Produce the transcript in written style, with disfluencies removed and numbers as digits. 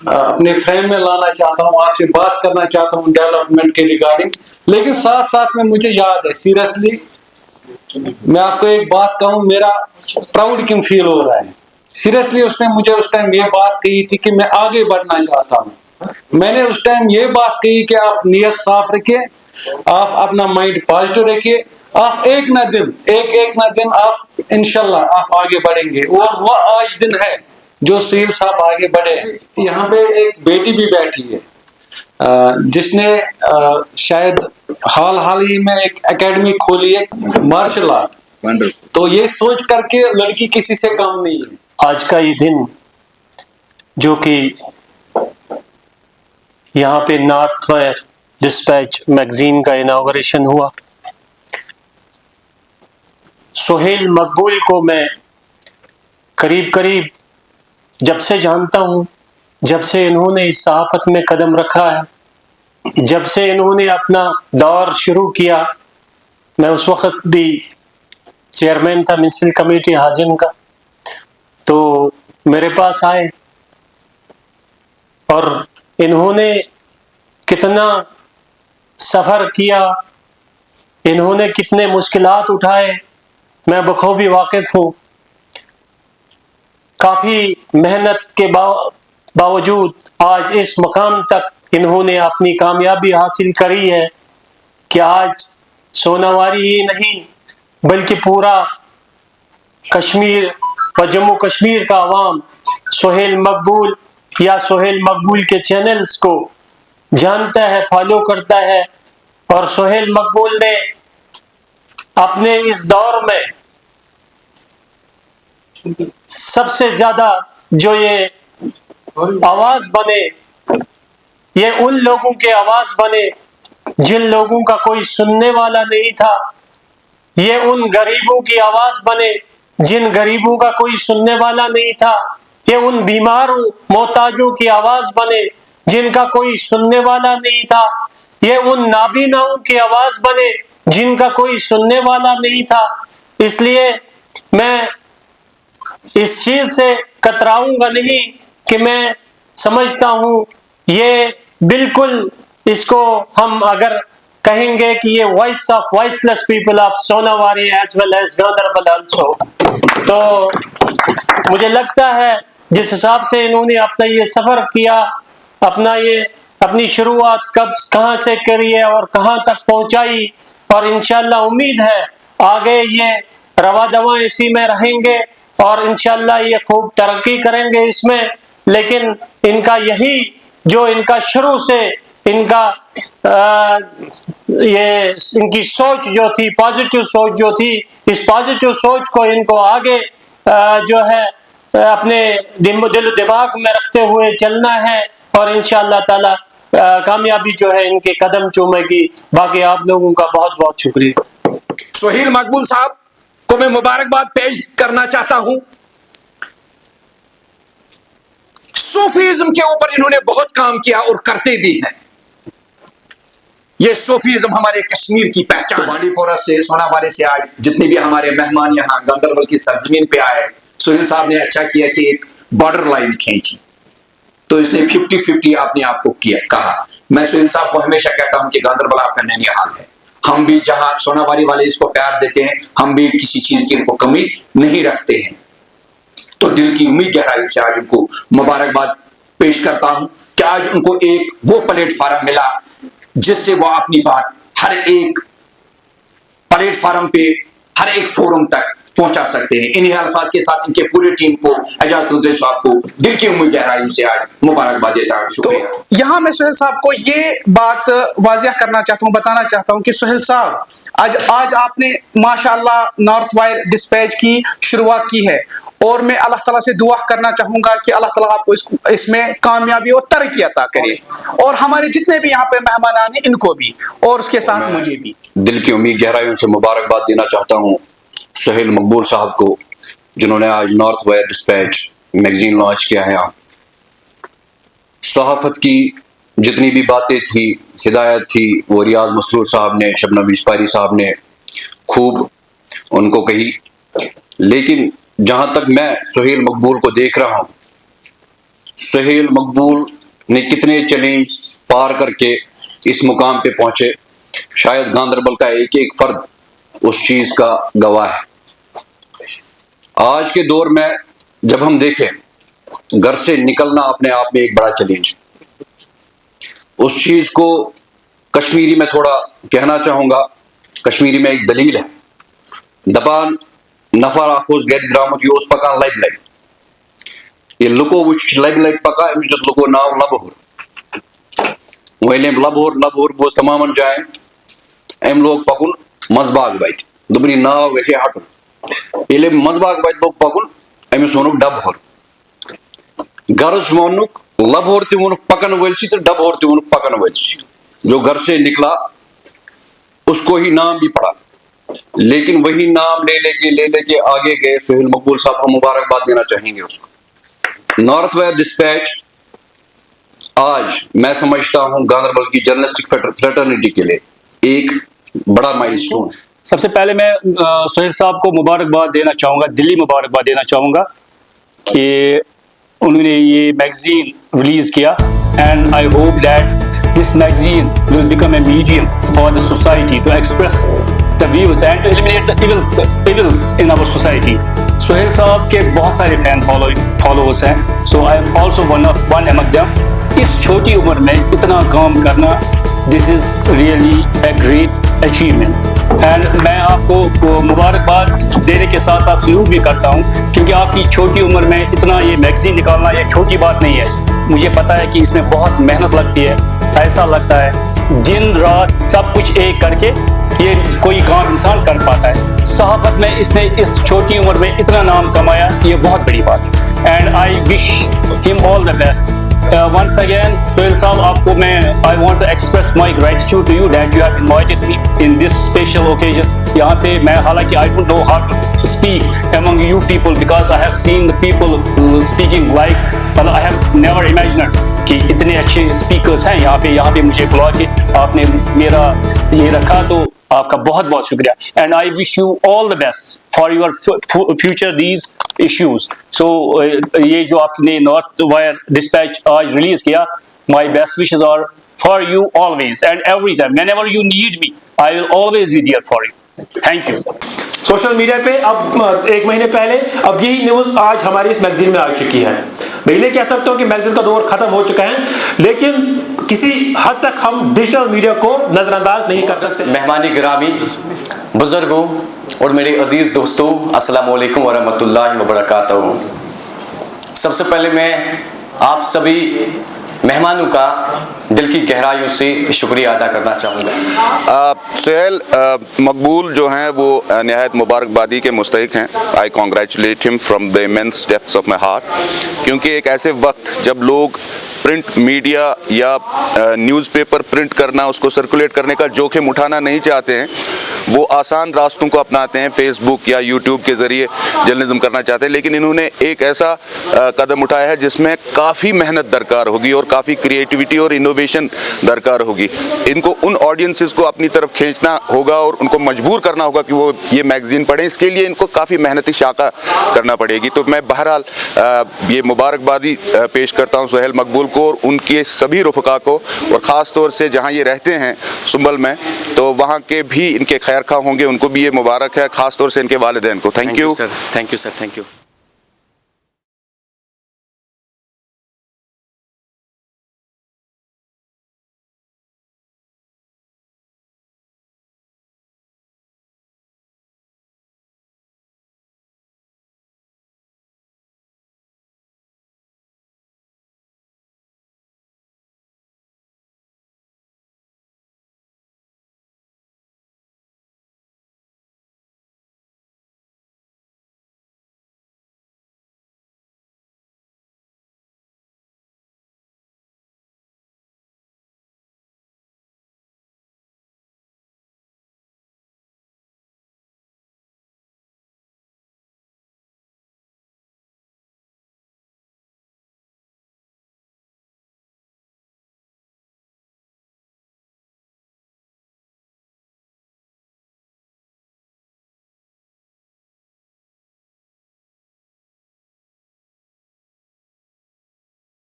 اپنے فریم میں لانا چاہتا ہوں, آپ سے بات کرنا چاہتا ہوں ڈیولپمنٹ کے ریگارڈنگ. لیکن ساتھ ساتھ میں مجھے یاد ہے, سیریسلی میں آپ کو ایک بات کہوں, میرا پراؤڈ کیوں فیل ہو رہا ہے. سیریسلی اس نے مجھے اس ٹائم یہ بات کہی تھی کہ میں آگے بڑھنا چاہتا ہوں. میں نے اس ٹائم یہ بات کہی کہ آپ نیت صاف رکھیں, آپ اپنا مائنڈ پازیٹو رکھیں, آپ ایک نہ دن آپ انشاءاللہ آپ آگے بڑھیں گے. اور وہ آج دن ہے جو سہیل صاحب آگے بڑھے ہیں. یہاں پہ ایک بیٹی بھی بیٹھی ہے جس نے شاید حال ہی میں ایک اکیڈمی کھولی ہے مارشل آرٹ. تو یہ سوچ کر کے لڑکی کسی سے کم نہیں ہے. آج کا یہ دن جو کہ یہاں پہ نارتھ وائر ڈسپیچ میگزین کا اناگوریشن ہوا, سہیل مقبول کو میں قریب جب سے جانتا ہوں, جب سے انہوں نے اس صحافت میں قدم رکھا ہے, جب سے انہوں نے اپنا دور شروع کیا. میں اس وقت بھی چیئرمین تھا میونسپل کمیٹی ہاجن کا. تو میرے پاس آئے اور انہوں نے کتنا سفر کیا, انہوں نے کتنے مشکلات اٹھائے, میں بخوبی واقف ہوں. کافی محنت کے باوجود آج اس مقام تک انہوں نے اپنی کامیابی حاصل کری ہے کہ آج سوناواری ہی نہیں بلکہ پورا کشمیر و جموں کشمیر کا عوام سہیل مقبول یا سہیل مقبول کے چینلز کو جانتا ہے, فالو کرتا ہے. اور سہیل مقبول نے اپنے اس دور میں سب سے زیادہ جو یہ آواز بنے, یہ ان لوگوں کے آواز بنے جن لوگوں کا کوئی سننے والا نہیں تھا. یہ ان غریبوں کی آواز بنے جن غریبوں کا کوئی سننے والا نہیں تھا. یہ ان بیماروں محتاجوں کی آواز بنے جن کا کوئی سننے والا نہیں تھا. یہ ان نابیناؤں کی آواز بنے جن کا کوئی سننے والا نہیں تھا. اس لیے میں اس چیز سے کتراؤں گا نہیں کہ میں سمجھتا ہوں یہ بالکل, اس کو ہم اگر کہیں گے کہ یہ voice of voiceless people of Sonawari as well as Ganderbal also, تو مجھے لگتا ہے جس حساب سے انہوں نے اپنا یہ سفر کیا, اپنی شروعات کہاں سے کری ہے اور کہاں تک پہنچائی, اور انشاءاللہ امید ہے آگے یہ روا دواں اسی میں رہیں گے اور انشاءاللہ یہ خوب ترقی کریں گے اس میں. لیکن ان کا یہی جو ان کا شروع سے ان کا ان کی سوچ جو تھی, پازیٹیو سوچ جو تھی, اس پازیٹیو سوچ کو ان کو آگے جو ہے اپنے دل و دماغ میں رکھتے ہوئے چلنا ہے, اور انشاءاللہ تعالی کامیابی جو ہے ان کے قدم چومے گی. باقی آپ لوگوں کا بہت بہت شکریہ. سہیل مقبول صاحب کو میں مبارکباد پیش کرنا چاہتا ہوں. صوفیزم کے اوپر انہوں نے بہت کام کیا اور کرتے بھی ہیں. یہ صوفیزم ہمارے کشمیر کی پہچان. بانڈی پورہ سے, سوناواری سے آج جتنے بھی ہمارے مہمان یہاں گاندربل کی سرزمین پہ آئے, سہیل صاحب نے اچھا کیا کہ ایک بارڈر لائن کھینچی. تو اس نے 50-50 اپنے آپ کو کہا. میں سہیل صاحب کو ہمیشہ کہتا ہوں کہ گاندربل آپ کا نینیال ہے. ہم بھی جہاں سوناواری والے اس کو پیار دیتے ہیں, ہم بھی کسی چیز کی ان کو کمی نہیں رکھتے ہیں. تو دل کی امید گہرائی سے آج ان کو مبارکباد پیش کرتا ہوں کہ آج ان کو ایک وہ پلیٹ فارم ملا جس سے وہ اپنی بات ہر ایک پلیٹ فارم پہ, ہر ایک فورم تک پہنچا سکتے ہیں. انہی الفاظ کے ساتھ ان کے پورے ٹیم کو, اعجاز الدین صاحب کو دل کی امید گہرائی سے آج مبارکباد دیتا ہوں. شکریہ. یہاں میں سہیل صاحب کو یہ بات واضح کرنا چاہتا ہوں, بتانا چاہتا ہوں کہ سہیل صاحب آج آپ نے ماشاءاللہ نارتھ وائر ڈسپیچ کی شروعات کی ہے, اور میں اللہ تعالیٰ سے دعا کرنا چاہوں گا کہ اللہ تعالیٰ آپ کو اس میں کامیابی اور ترقی عطا کرے, اور ہمارے جتنے بھی یہاں پہ مہمان آنے ان کو بھی, اور اس کے ساتھ مجھے بھی. دل کی امید گہرائیوں سے مبارکباد دینا چاہتا ہوں سہیل مقبول صاحب کو, جنہوں نے آج north Wire dispatch magazine launch کیا ہے. صحافت کی جتنی بھی باتیں تھی, ہدایت تھی, وہ ریاض مسرور صاحب نے, شبنم اسپاری صاحب نے خوب ان کو کہی. لیکن جہاں تک میں سہیل مقبول کو دیکھ رہا ہوں, سہیل مقبول نے کتنے چیلنج پار کر کے اس مقام پہ پہنچے، شاید گاندربل کا ایک ایک فرد اس چیز کا گواہ ہے۔ آج کے دور میں جب ہم دیکھیں، گھر سے نکلنا اپنے آپ میں ایک بڑا چیلنج، اس چیز کو کشمیری میں تھوڑا کہنا چاہوں گا۔ کشمیری میں ایک دلیل ہے، دپان نفر اخوز گھر درامت یہ پکان لب لب، یہ لکو وچ لب لب پکا امس دیت لکو ناو لبہر، ویلیم لبہر بوز تمام جائیں ام لوگ پکن مزباگ وت، دپن یہ ناو گژھِ ہٹن، ییٚلہِ أمۍ مزباگ وت لوگ پکن امس وونُکھ ڈبہر، غرض وونُکھ لبہر تہِ وونُکھ پکن وٲلۍ تہٕ ڈبہر تہِ وونُکھ پکن وٲلۍ، جو گھر سے نکلا اس کو ہی نام بھی پڑا، لیکن وہی نام لے لے کے آگے گئے۔ سہیل مقبول صاحب ہم مبارکباد دینا چاہیں گے اس کو۔ نارتھ ویئر ڈسپیچ آج میں سمجھتا ہوں گاندربل کی جرنلسٹک فریٹرنیٹی کے لیے ایک بڑا مائلسٹون ہے۔ سب سے پہلے میں سہیل صاحب کو مبارکباد دینا چاہوں گا، دلی مبارکباد دینا چاہوں گا کہ انہوں نے یہ میگزین ریلیز کیا، and I hope that this magazine will become a medium for the society to express the views and to eliminate the evils in our society. Sohail صاحب کے بہت سارے فین فالوورز ہیں، so I am also one among them. اس چھوٹی عمر میں اتنا کام کرنا، this is really a great achievement. And میں آپ کو مبارکباد دینے کے ساتھ ساتھ سلوٹ بھی کرتا ہوں، کیونکہ آپ کی چھوٹی عمر میں اتنا یہ میگزین نکالنا یہ چھوٹی بات نہیں ہے۔ مجھے پتا ہے کہ اس میں بہت محنت لگتی ہے، ایسا لگتا ہے دن رات سب کچھ ایک کر کے یہ کوئی کام انسان کر پاتا ہے۔ صحافت میں اس نے اس چھوٹی عمر میں اتنا نام کمایا، یہ بہت بڑی بات ہے، اینڈ آئی وش ہم all the best. once again Sohail صاحب آپ کو میں I want to express my gratitude to you that you have invited me in this special occasion. یہاں پہ میں حالانکہ I don't know how to speak among you people because I have seen the people speaking like I have never imagined کہ اتنے اچھے speakers ہیں یہاں پہ مجھے بلا کے آپ نے میرا یہ رکھا، تو آپ کا بہت بہت شکریہ، and I wish you all the best for your future these issues. So یہ جو آپ نے نارتھ وائر ڈسپیچ آج ریلیز کیا، my best wishes are for you always and every time, whenever you need me I will always be there for you. Thank you. Social media پہ اب ایک مہینے پہلے اب یہی نیوز آج ہماری اس میگزین میں آ چکی ہے۔ میں یہ کہہ سکتا ہوں کہ میگزین کا دور ختم ہو چکا ہے، لیکن کسی حد تک ہم ڈیجیٹل میڈیا کو نظر انداز نہیں کر سکتے۔ مہمان گرامی، بزرگوں اور میرے عزیز دوستوں، السلام علیکم ورحمۃ اللہ وبرکاتہ۔ سب سے پہلے میں آپ سبھی مہمانوں کا دل کی گہرائیوں سے شکریہ ادا کرنا چاہوں گا۔ سہیل مقبول جو ہیں وہ نہایت مبارکبادی کے مستحق ہیں۔ I congratulate him from the immense depths of my heart, کیونکہ ایک ایسے وقت جب لوگ پرنٹ میڈیا یا نیوز پیپر پرنٹ کرنا، اس کو سرکولیٹ کرنے کا جوخم اٹھانا نہیں چاہتے ہیں، وہ آسان راستوں کو اپناتے ہیں، فیس بک یا یوٹیوب کے ذریعے جرنلزم کرنا چاہتے ہیں، لیکن انہوں نے ایک ایسا قدم اٹھایا ہے جس میں کافی محنت درکار ہوگی اور کافی کریٹیوٹی اور انوویشن درکار ہوگی۔ ان کو ان آڈینسز کو اپنی طرف کھینچنا ہوگا اور ان کو مجبور کرنا ہوگا کہ وہ یہ میگزین پڑھیں، اس کے لیے ان کو کافی محنتی شاقہ کرنا پڑے گی۔ تو میں بہرحال یہ مبارکبادی پیش کرتا ہوں سہیل مقبول کو اور ان کے سبھی رفقا کو، اور خاص طور سے جہاں یہ رہتے ہیں سنبل میں، تو وہاں کے بھی ان کے خیر خواہ ہوں گے، ان کو بھی یہ مبارک ہے، خاص طور سے ان کے والدین کو۔ Thank you sir, thank you sir, thank you.